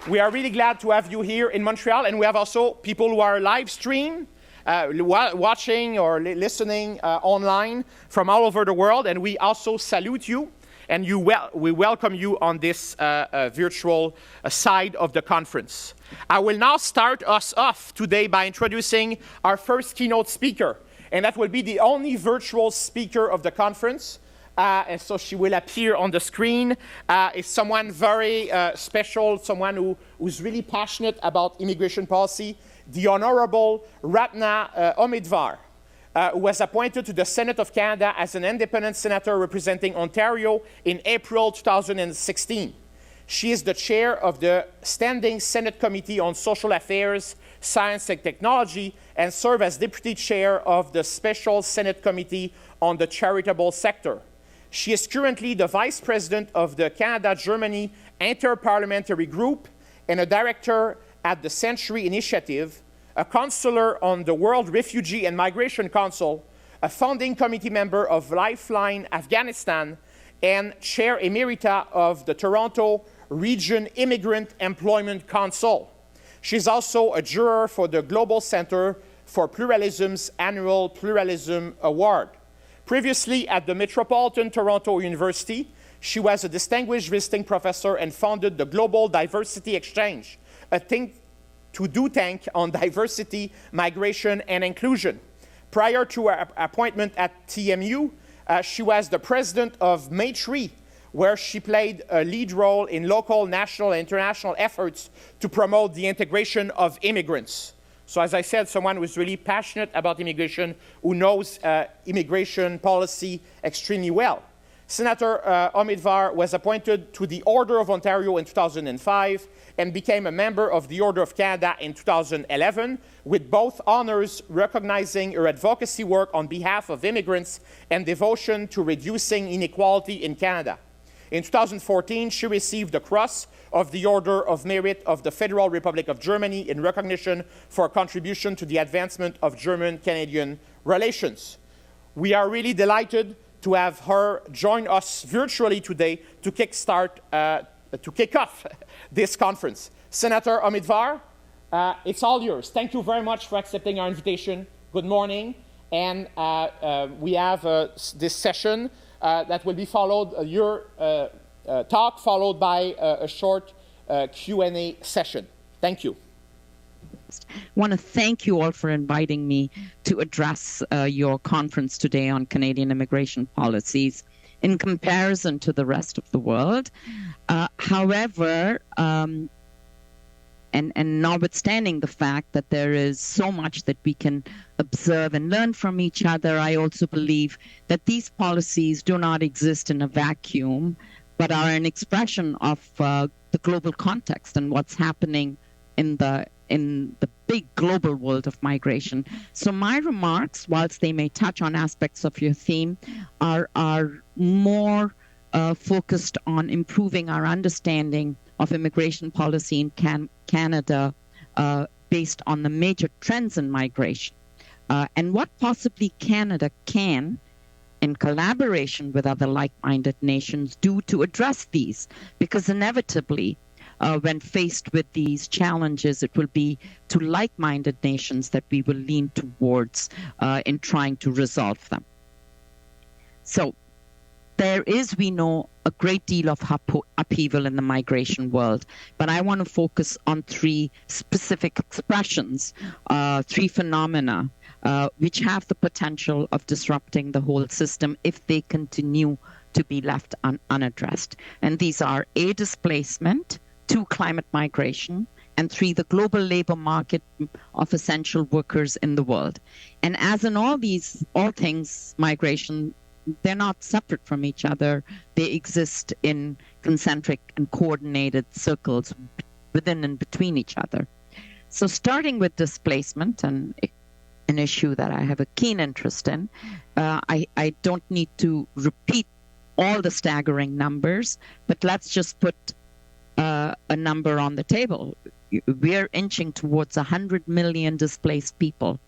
We are really glad to have you here in Montreal, and we have also people who are live stream, watching or listening online from all over the world, and we also salute you, and we welcome you on this virtual side of the conference. I will now start us off today by introducing our first keynote speaker, and that will be the only virtual speaker of the conference. And so she will appear on the screen. Is someone very special, someone who's really passionate about immigration policy, the Honorable Ratna Omidvar, who was appointed to the Senate of Canada as an independent senator representing Ontario in April 2016. She is the chair of the Standing Senate Committee on Social Affairs, Science and Technology, and serves as deputy chair of the Special Senate Committee on the Charitable Sector. She is currently the Vice President of the Canada-Germany Inter-Parliamentary Group and a director at the Century Initiative, a counselor on the World Refugee and Migration Council, a founding committee member of Lifeline Afghanistan, and chair emerita of the Toronto Region Immigrant Employment Council. She's also a juror for the Global Centre for Pluralism's annual Pluralism Award. Previously at the Metropolitan Toronto University, she was a distinguished visiting professor and founded the Global Diversity Exchange, a think on diversity, migration, and inclusion. Prior to her appointment at TMU, she was the president of Maytree, where she played a lead role in local, national, and international efforts to promote the integration of immigrants. So as I said, someone who's really passionate about immigration, who knows immigration policy extremely well. Senator Omidvar was appointed to the Order of Ontario in 2005 and became a member of the Order of Canada in 2011, with both honors recognizing her advocacy work on behalf of immigrants and devotion to reducing inequality in Canada. In 2014, she received the Cross of the Order of Merit of the Federal Republic of Germany in recognition for her contribution to the advancement of German-Canadian relations. We are really delighted to have her join us virtually today to kick off this conference. Senator Omidvar, it's all yours. Thank you very much for accepting our invitation. Good morning. And we have this session that will be followed, your talk followed by a short Q&A session. Thank you. I want to thank you all for inviting me to address your conference today on Canadian immigration policies in comparison to the rest of the world. However, and notwithstanding the fact that there is so much that we can observe and learn from each other, I also believe that these policies do not exist in a vacuum, but are an expression of the global context and what's happening in the big global world of migration. So my remarks, whilst they may touch on aspects of your theme, are more focused on improving our understanding of immigration policy in Canada based on the major trends in migration and what possibly Canada can, in collaboration with other like-minded nations, do to address these, because inevitably when faced with these challenges, it will be to like-minded nations that we will lean towards in trying to resolve them. So there is, we know, a great deal of upheaval in the migration world, but I want to focus on three specific expressions, three phenomena, which have the potential of disrupting the whole system if they continue to be left unaddressed. And these are A, displacement, 2, climate migration, and 3, the global labor market of essential workers in the world. And as in all things migration, they're not separate from each other. They exist in concentric and coordinated circles within and between each other. So starting with displacement, and an issue that I have a keen interest in, I don't need to repeat all the staggering numbers, but let's just put a number on the table. We're inching towards 100 million displaced people.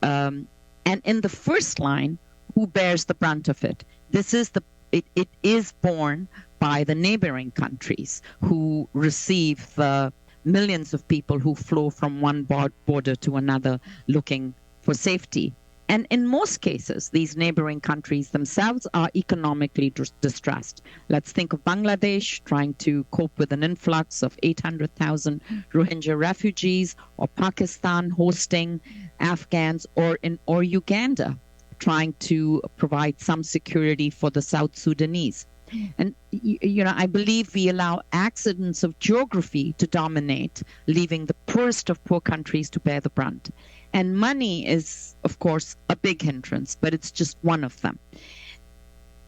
And in the first line, who bears the brunt of it? It is borne by the neighboring countries who receive the millions of people who flow from one border to another looking for safety. And in most cases, these neighboring countries themselves are economically distressed. Let's think of Bangladesh trying to cope with an influx of 800,000 Rohingya refugees, or Pakistan hosting Afghans, or Uganda trying to provide some security for the South Sudanese. And, I believe we allow accidents of geography to dominate, leaving the poorest of poor countries to bear the brunt. And money is, of course, a big hindrance, but it's just one of them.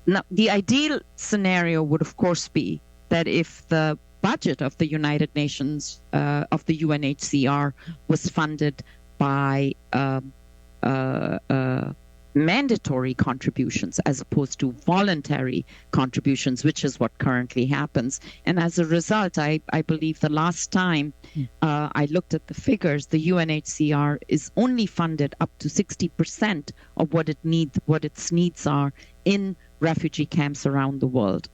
Now, the ideal scenario would, of course, be that if the budget of the United Nations, of the UNHCR, was funded by mandatory contributions as opposed to voluntary contributions, which is what currently happens. And as a result, I believe the last time I looked at the figures, the UNHCR is only funded up to 60% of what its needs are in refugee camps around the world.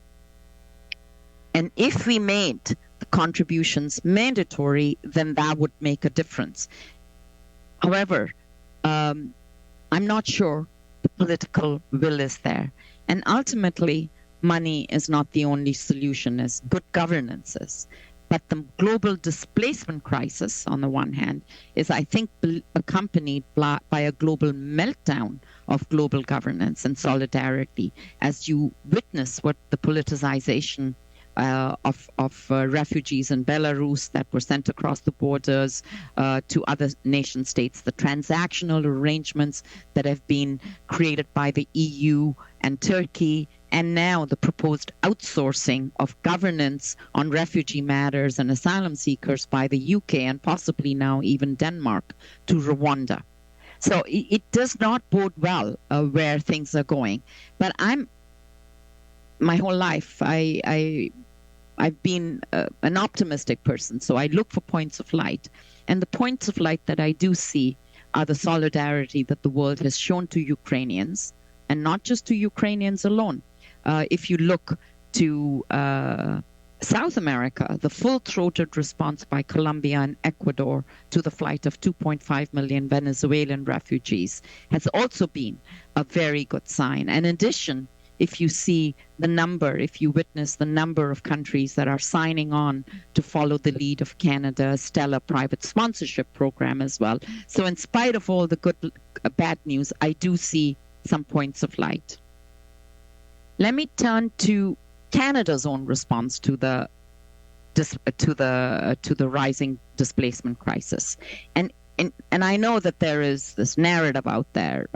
And if we made the contributions mandatory, then that would make a difference. However, I'm not sure the political will is there. And ultimately, money is not the only solution, as good governance is. But the global displacement crisis, on the one hand, is, I think, accompanied by a global meltdown of global governance and solidarity, as you witness what the politicization of refugees in Belarus that were sent across the borders to other nation states, the transactional arrangements that have been created by the EU and Turkey, and now the proposed outsourcing of governance on refugee matters and asylum seekers by the UK and possibly now even Denmark to Rwanda. So it does not bode well where things are going. But my whole life, I've been an optimistic person, so I look for points of light. And the points of light that I do see are the solidarity that the world has shown to Ukrainians, and not just to Ukrainians alone. If you look to South America, the full-throated response by Colombia and Ecuador to the flight of 2.5 million Venezuelan refugees has also been a very good sign. And in addition, if you witness the number of countries that are signing on to follow the lead of Canada's stellar private sponsorship program as well. So in spite of all the bad news, I do see some points of light. Let me turn to Canada's own response to the rising displacement crisis. And I know that there is this narrative out there,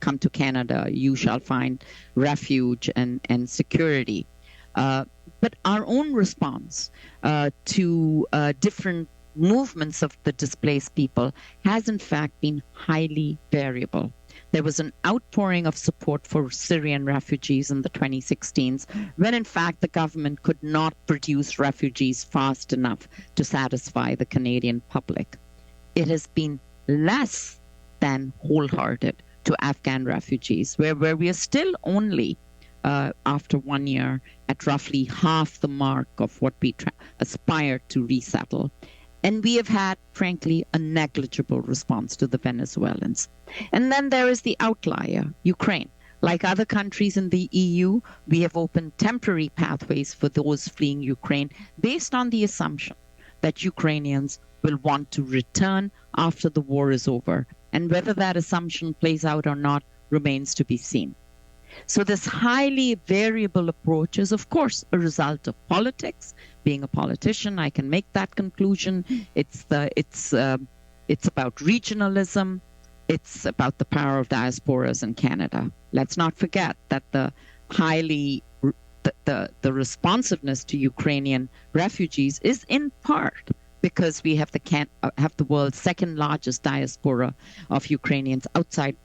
come to Canada, you shall find refuge and security. But our own response to different movements of the displaced people has in fact been highly variable. There was an outpouring of support for Syrian refugees in the 2016s, when in fact the government could not produce refugees fast enough to satisfy the Canadian public. It has been less than wholehearted to Afghan refugees, where we are still only, after 1 year, at roughly half the mark of what we aspire to resettle. And we have had, frankly, a negligible response to the Venezuelans. And then there is the outlier, Ukraine. Like other countries in the EU, we have opened temporary pathways for those fleeing Ukraine based on the assumption that Ukrainians will want to return after the war is over. And whether that assumption plays out or not remains to be seen. So this highly variable approach is, of course, a result of politics. Being a politician, I can make that conclusion. It's about regionalism. It's about the power of diasporas in Canada. Let's not forget that the responsiveness to Ukrainian refugees is in part because we have the world's second largest diaspora of Ukrainians outside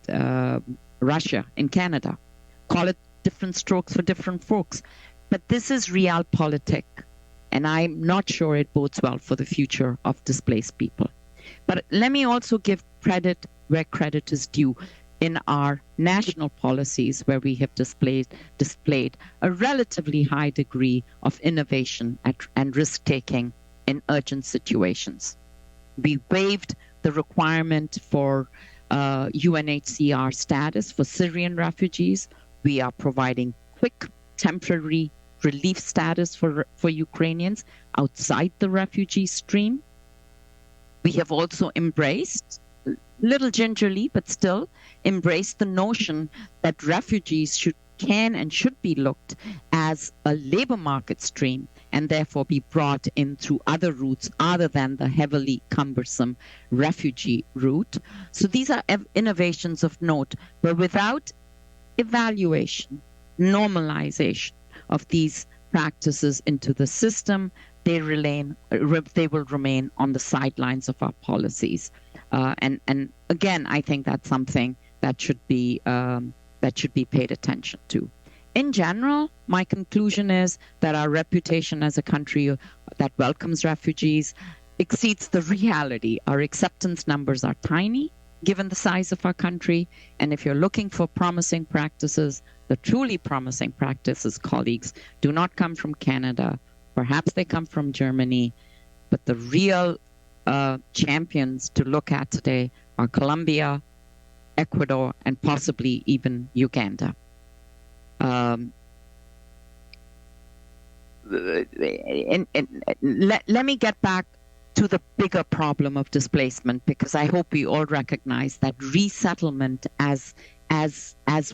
Russia in Canada. Call it different strokes for different folks. But this is realpolitik, and I'm not sure it bodes well for the future of displaced people. But let me also give credit where credit is due. In our national policies, where we have displayed a relatively high degree of innovation and risk-taking in urgent situations. We waived the requirement for UNHCR status for Syrian refugees. We are providing quick temporary relief status for Ukrainians outside the refugee stream. We have also embraced, little gingerly, but still embraced the notion that refugees can and should be looked as a labor market stream and therefore be brought in through other routes other than the heavily cumbersome refugee route. So these are innovations of note, but without evaluation, normalization of these practices into the system, they will remain on the sidelines of our policies. And again, I think that's something that should be paid attention to. In general, my conclusion is that our reputation as a country that welcomes refugees exceeds the reality. Our acceptance numbers are tiny, given the size of our country. And if you're looking for promising practices, the truly promising practices, colleagues, do not come from Canada. Perhaps they come from Germany. But the real champions to look at today are Colombia, Ecuador, and possibly even Uganda. Let me get back to the bigger problem of displacement, because I hope we all recognize that resettlement as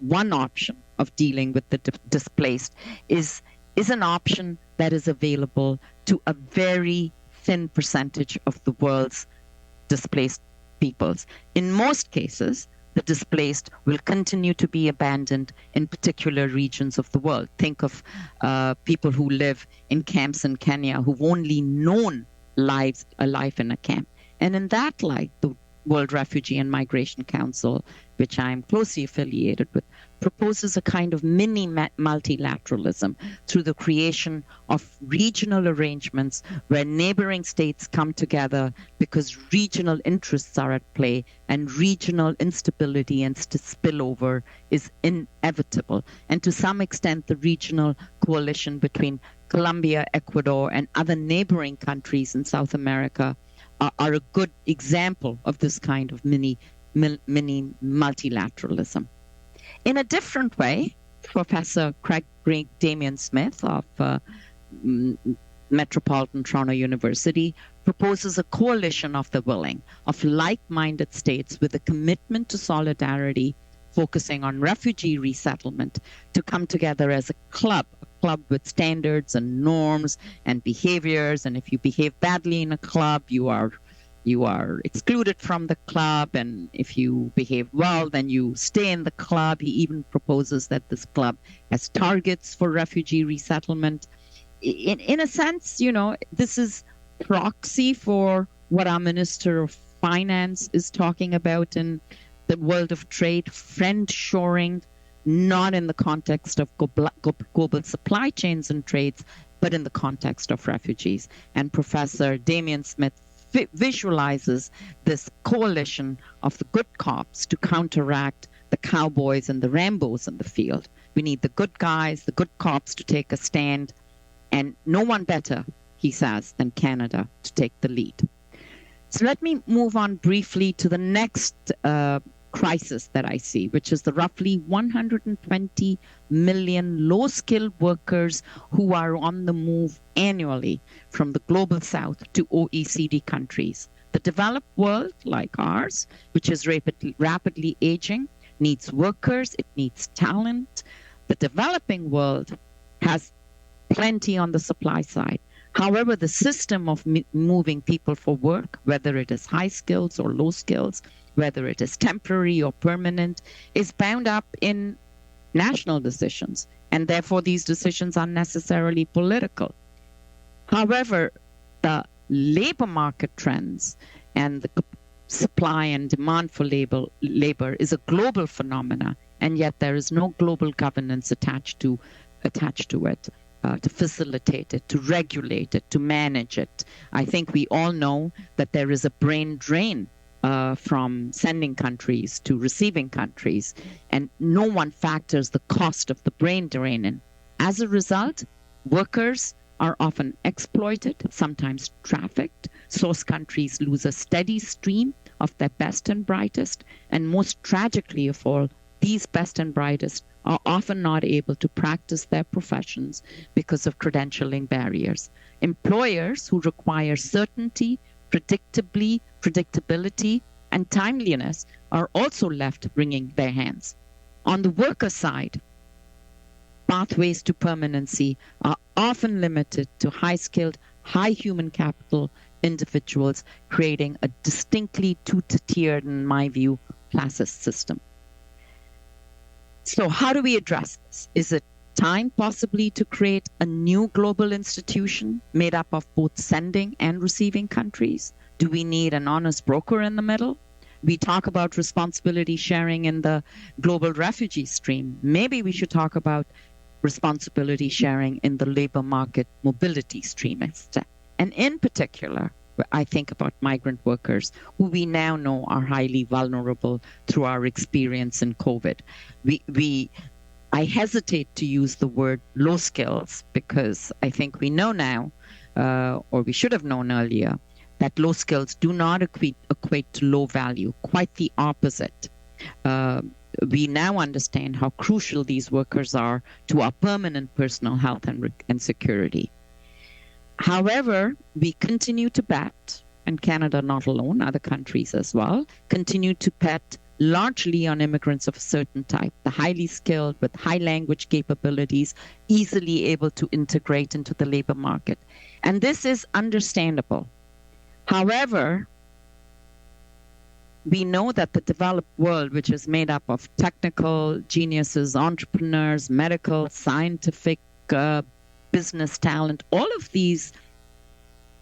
one option of dealing with the displaced is an option that is available to a very thin percentage of the world's displaced peoples. In most cases, the displaced will continue to be abandoned in particular regions of the world. Think of people who live in camps in Kenya who've only known a life in a camp. And in that light, the World Refugee and Migration Council, which I am closely affiliated with, proposes a kind of mini multilateralism through the creation of regional arrangements where neighboring states come together because regional interests are at play and regional instability and spillover is inevitable. And to some extent, the regional coalition between Colombia, Ecuador, and other neighboring countries in South America are a good example of this kind of mini multilateralism. In a different way, Professor Craig Damian Smith of Metropolitan Toronto University proposes a coalition of the willing, of like-minded states with a commitment to solidarity, focusing on refugee resettlement, to come together as a club with standards and norms and behaviors. And if you behave badly in a club, you are excluded from the club. And if you behave well, then you stay in the club. He even proposes that this club has targets for refugee resettlement. In a sense, this is proxy for what our Minister of Finance is talking about in the world of trade, friend-shoring, not in the context of global supply chains and trades, but in the context of refugees. And Professor Damian Smith visualizes this coalition of the good cops to counteract the cowboys and the Rambos in the field. We need the good guys, the good cops to take a stand, and no one better, he says, than Canada to take the lead. So let me move on briefly to the next crisis that I see, which is the roughly 120 million low-skilled workers who are on the move annually from the global south to OECD countries. The developed world, like ours, which is rapidly aging, needs workers, it needs talent. The developing world has plenty on the supply side. However, the system of moving people for work, whether it is high skills or low skills, whether it is temporary or permanent, is bound up in national decisions, and therefore these decisions are necessarily political. However, the labor market trends and the supply and demand for labor is a global phenomena, and yet there is no global governance attached to it. To facilitate it, to regulate it, to manage it. I think we all know that there is a brain drain from sending countries to receiving countries, and no one factors the cost of the brain drain in. As a result, workers are often exploited, sometimes trafficked. Source countries lose a steady stream of their best and brightest. And most tragically of all, these best and brightest are often not able to practice their professions because of credentialing barriers. Employers who require certainty, predictability, and timeliness are also left wringing their hands. On the worker side, pathways to permanency are often limited to high-skilled, high human capital individuals, creating a distinctly two-tiered, in my view, classist system. So how do we address this? Is it time possibly to create a new global institution made up of both sending and receiving countries? Do we need an honest broker in the middle? We talk about responsibility sharing in the global refugee stream. Maybe we should talk about responsibility sharing in the labor market mobility stream instead. And in particular, I think about migrant workers who we now know are highly vulnerable through our experience in COVID. I hesitate to use the word low skills because I think we know now, or we should have known earlier, that low skills do not equate to low value, quite the opposite. We now understand how crucial these workers are to our permanent personal health and security. However, we continue to bet, and Canada not alone, other countries as well, continue to bet largely on immigrants of a certain type, the highly skilled with high language capabilities, easily able to integrate into the labor market. And this is understandable. However, we know that the developed world, which is made up of technical geniuses, entrepreneurs, medical, scientific, business talent, all of these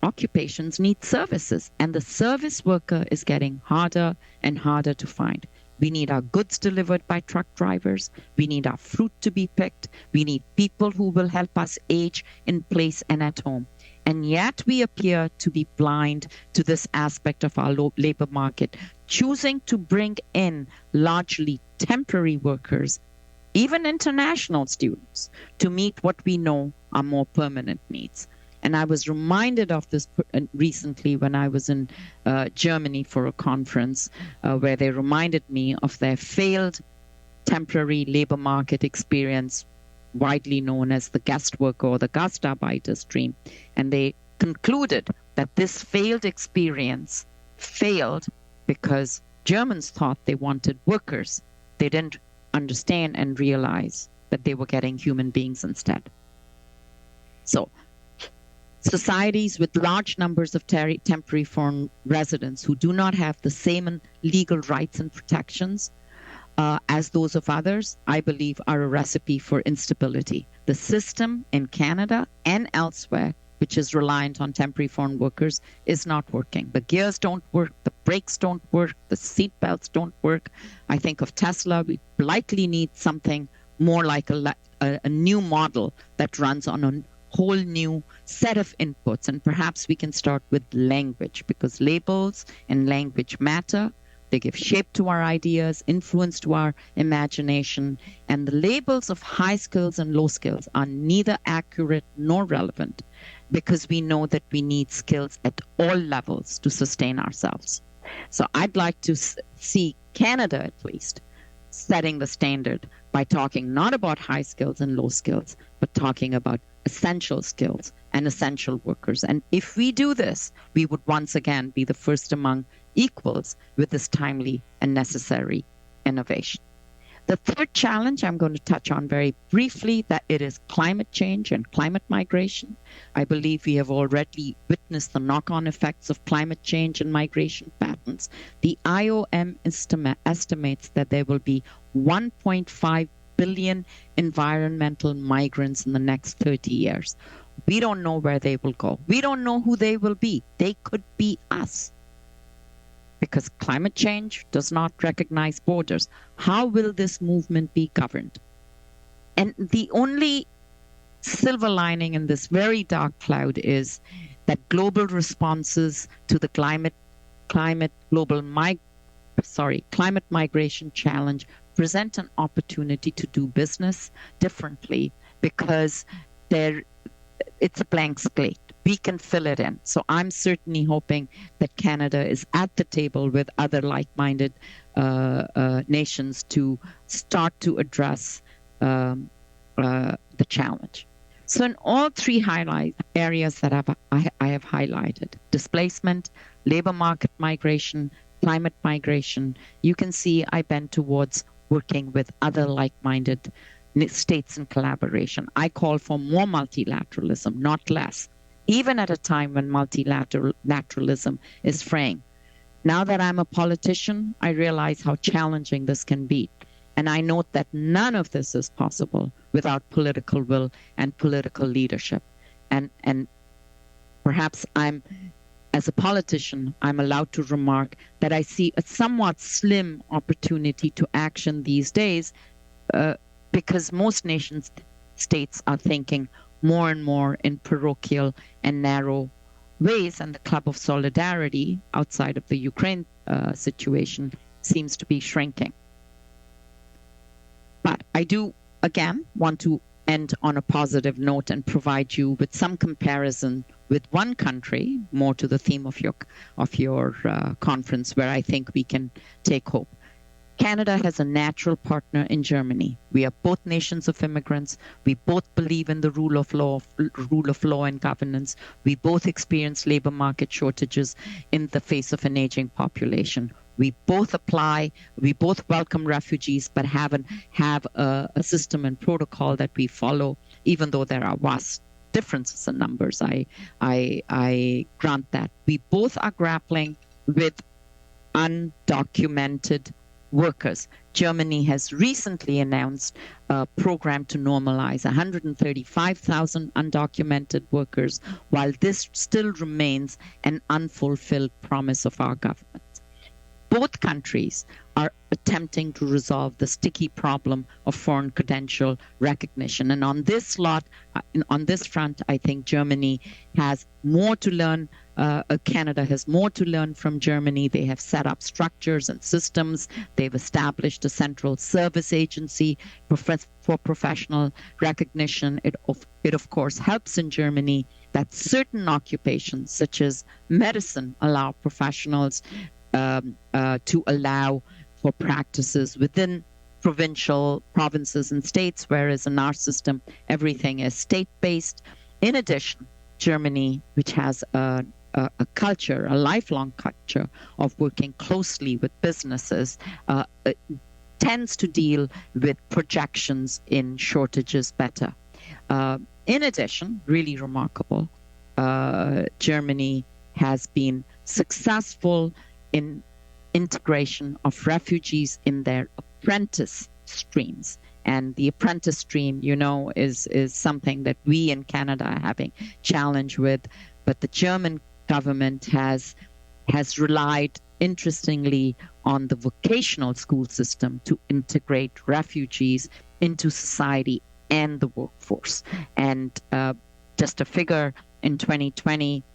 occupations need services, and the service worker is getting harder and harder to find. We need our goods delivered by truck drivers. We need our fruit to be picked. We need people who will help us age in place and at home. And yet we appear to be blind to this aspect of our labor market, choosing to bring in largely temporary workers, even international students, to meet what we know are more permanent needs. And I was reminded of this recently when I was in Germany for a conference where they reminded me of their failed temporary labor market experience, widely known as the guest worker or the Gastarbeiter stream. And they concluded that this failed experience failed because Germans thought they wanted workers. They didn't understand and realize that they were getting human beings instead. So societies with large numbers of temporary foreign residents who do not have the same legal rights and protections as those of others, I believe, are a recipe for instability. The system in Canada and elsewhere, which is reliant on temporary foreign workers, is not working. The gears don't work, the brakes don't work, the seat belts don't work. I think of Tesla. We likely need something more like a new model that runs on a whole new set of inputs. And perhaps we can start with language, because labels and language matter. They give shape to our ideas, influence to our imagination, and the labels of high skills and low skills are neither accurate nor relevant, because we know that we need skills at all levels to sustain ourselves. So I'd like to see Canada, at least, setting the standard by talking not about high skills and low skills, but talking about essential skills and essential workers. And if we do this, we would once again be the first among equals with this timely and necessary innovation. The third challenge I'm going to touch on very briefly, that it is climate change and climate migration. I believe we have already witnessed the knock-on effects of climate change and migration patterns. The IOM estimates that there will be 1.5 billion environmental migrants in the next 30 years. We don't know where they will go. We don't know who they will be. They could be us, because climate change does not recognize borders. How will this movement be governed? And the only silver lining in this very dark cloud is that global responses to the climate migration challenge present an opportunity to do business differently, because it's a blank slate. We can fill it in. So I'm certainly hoping that Canada is at the table with other like-minded nations to start to address the challenge. So in all three highlight areas that I have highlighted, displacement, labor market migration, climate migration, you can see I bend towards working with other like-minded states in collaboration. I call for more multilateralism, not less, even at a time when multilateralism is fraying. Now that I'm a politician, I realize how challenging this can be. And I note that none of this is possible without political will and political leadership. And perhaps as a politician, I'm allowed to remark that I see a somewhat slim opportunity to action these days because most nation states are thinking more and more in parochial and narrow ways, and the Club of Solidarity outside of the Ukraine situation seems to be shrinking. But I do, again, want to end on a positive note and provide you with some comparison with one country, more to the theme of your conference, where I think we can take hope. Canada has a natural partner in Germany. We are both nations of immigrants. We both believe in the rule of law and governance. We both experience labor market shortages in the face of an aging population. We both welcome refugees, but have a system and protocol that we follow, even though there are vast differences in numbers. I grant that. We both are grappling with undocumented workers. Germany has recently announced a program to normalize 135,000 undocumented workers, while this still remains an unfulfilled promise of our government. Both countries are attempting to resolve the sticky problem of foreign credential recognition. And on this front, I think Germany has more to learn. Canada has more to learn from Germany. They have set up structures and systems. They've established a central service agency for professional recognition. It of course helps in Germany that certain occupations, such as medicine, allow professionals to allow for practices within provinces and states, whereas in our system, everything is state-based. In addition, Germany, which has a culture, a lifelong culture of working closely with businesses, tends to deal with projections in shortages better. In addition, really remarkable, Germany has been successful in integration of refugees in their apprentice streams. And the apprentice stream, is something that we in Canada are having challenge with. But the German government has relied, interestingly, on the vocational school system to integrate refugees into society and the workforce. And just a figure, in 2020,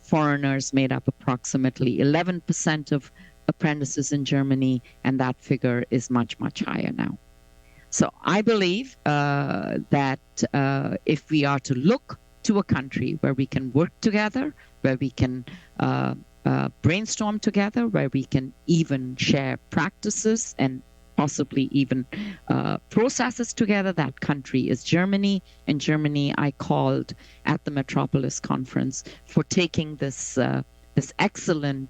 foreigners made up approximately 11% of apprentices in Germany, and that figure is much, much higher now. So I believe that if we are to look to a country where we can work together, where we can brainstorm together, where we can even share practices and possibly even processes together, that country is Germany. In Germany, I called at the Metropolis Conference for taking this excellent,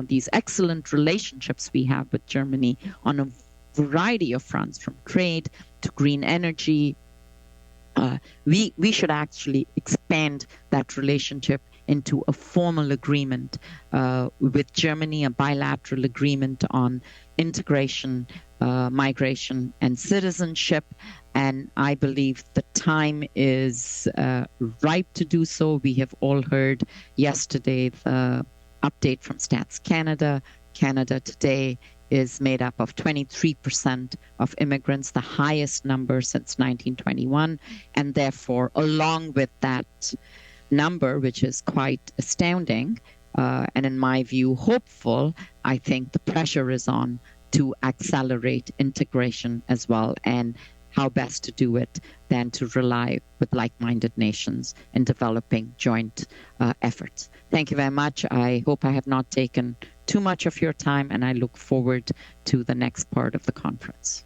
these excellent relationships we have with Germany on a variety of fronts, from trade to green energy. We should actually expand that relationship into a formal agreement with Germany, a bilateral agreement on integration, migration, and citizenship. And I believe the time is ripe to do so. We have all heard yesterday the update from Stats Canada. Canada today is made up of 23% of immigrants, the highest number since 1921. And therefore, along with that number, which is quite astounding, and in my view, hopeful, I think the pressure is on to accelerate integration as well. And how best to do it than to rely with like-minded nations in developing joint efforts. Thank you very much. I hope I have not taken too much of your time, and I look forward to the next part of the conference.